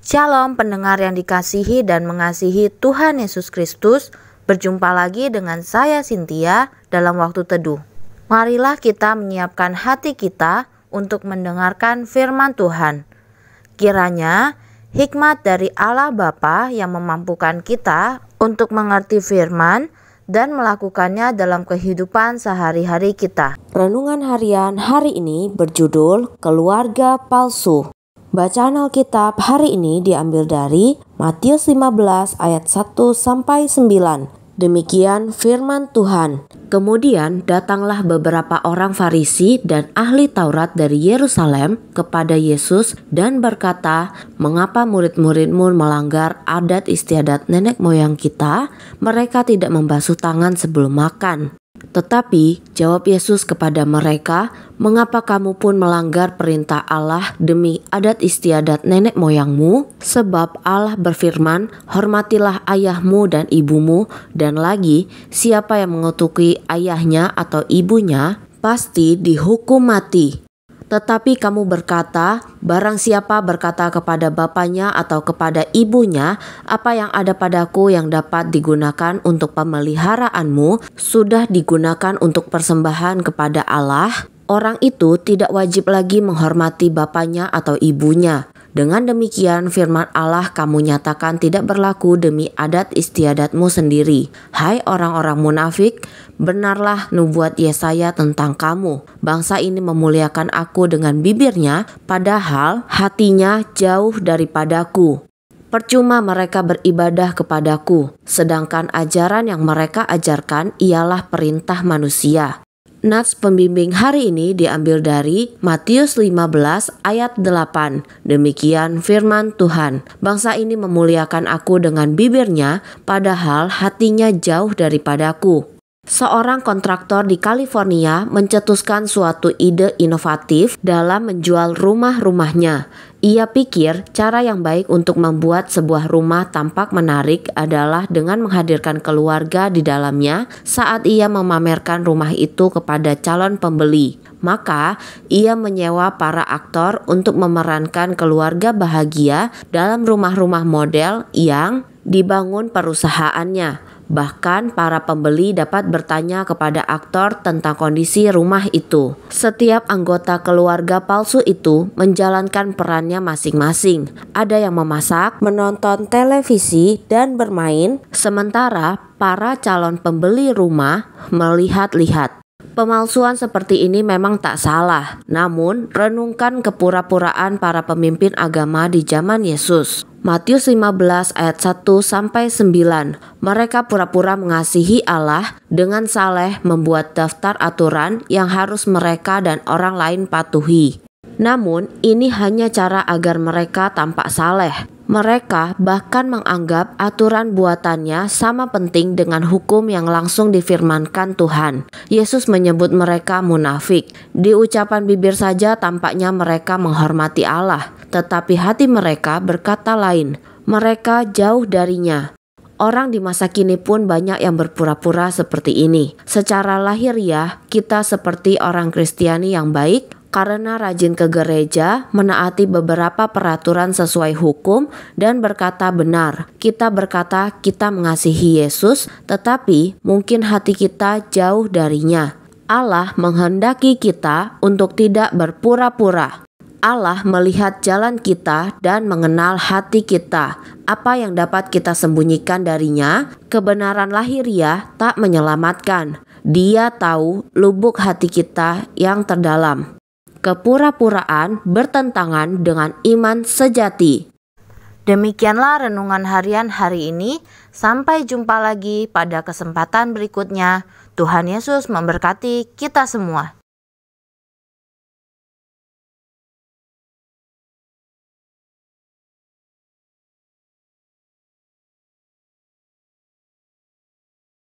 Shalom pendengar yang dikasihi dan mengasihi Tuhan Yesus Kristus. Berjumpa lagi dengan saya Cynthia dalam waktu teduh. Marilah kita menyiapkan hati kita untuk mendengarkan firman Tuhan. Kiranya hikmat dari Allah Bapa yang memampukan kita untuk mengerti firman dan melakukannya dalam kehidupan sehari-hari kita. Renungan harian hari ini berjudul Keluarga Palsu. Bacaan Alkitab hari ini diambil dari Matius 15 ayat 1-9. Demikian firman Tuhan. Kemudian datanglah beberapa orang Farisi dan ahli Taurat dari Yerusalem kepada Yesus dan berkata, "Mengapa murid-muridmu melanggar adat istiadat nenek moyang kita? Mereka tidak membasuh tangan sebelum makan." Tetapi jawab Yesus kepada mereka, "Mengapa kamu pun melanggar perintah Allah demi adat istiadat nenek moyangmu? Sebab Allah berfirman, hormatilah ayahmu dan ibumu, dan lagi, siapa yang mengutuki ayahnya atau ibunya, pasti dihukum mati. Tetapi kamu berkata, barang siapa berkata kepada bapaknya atau kepada ibunya, apa yang ada padaku yang dapat digunakan untuk pemeliharaanmu, sudah digunakan untuk persembahan kepada Allah, orang itu tidak wajib lagi menghormati bapaknya atau ibunya. Dengan demikian firman Allah kamu nyatakan tidak berlaku demi adat istiadatmu sendiri. Hai orang-orang munafik, benarlah nubuat Yesaya tentang kamu. Bangsa ini memuliakan aku dengan bibirnya, padahal hatinya jauh daripadaku. Percuma mereka beribadah kepadaku, sedangkan ajaran yang mereka ajarkan ialah perintah manusia." Nats pembimbing hari ini diambil dari Matius 15 ayat 8. Demikian firman Tuhan. Bangsa ini memuliakan aku dengan bibirnya, padahal hatinya jauh daripadaku. Seorang kontraktor di California mencetuskan suatu ide inovatif dalam menjual rumah-rumahnya. Ia pikir cara yang baik untuk membuat sebuah rumah tampak menarik adalah dengan menghadirkan keluarga di dalamnya saat ia memamerkan rumah itu kepada calon pembeli. Maka ia menyewa para aktor untuk memerankan keluarga bahagia dalam rumah-rumah model yang dibangun perusahaannya. Bahkan para pembeli dapat bertanya kepada aktor tentang kondisi rumah itu. Setiap anggota keluarga palsu itu menjalankan perannya masing-masing. Ada yang memasak, menonton televisi, dan bermain, sementara para calon pembeli rumah melihat-lihat. Pemalsuan seperti ini memang tak salah, namun renungkan kepura-puraan para pemimpin agama di zaman Yesus. Matius 15 ayat 1-9. Mereka pura-pura mengasihi Allah dengan saleh membuat daftar aturan yang harus mereka dan orang lain patuhi. Namun ini hanya cara agar mereka tampak saleh. Mereka bahkan menganggap aturan buatannya sama penting dengan hukum yang langsung difirmankan Tuhan. Yesus menyebut mereka munafik. Di ucapan bibir saja tampaknya mereka menghormati Allah, tetapi hati mereka berkata lain. Mereka jauh darinya. Orang di masa kini pun banyak yang berpura-pura seperti ini. Secara lahiriah, kita seperti orang Kristiani yang baik, karena rajin ke gereja, menaati beberapa peraturan sesuai hukum, dan berkata benar. Kita berkata kita mengasihi Yesus, tetapi mungkin hati kita jauh darinya. Allah menghendaki kita untuk tidak berpura-pura. Allah melihat jalan kita dan mengenal hati kita. Apa yang dapat kita sembunyikan darinya? Kebenaran lahiriah tak menyelamatkan. Dia tahu lubuk hati kita yang terdalam. Kepura-puraan bertentangan dengan iman sejati. Demikianlah renungan harian hari ini. Sampai jumpa lagi pada kesempatan berikutnya. Tuhan Yesus memberkati kita semua.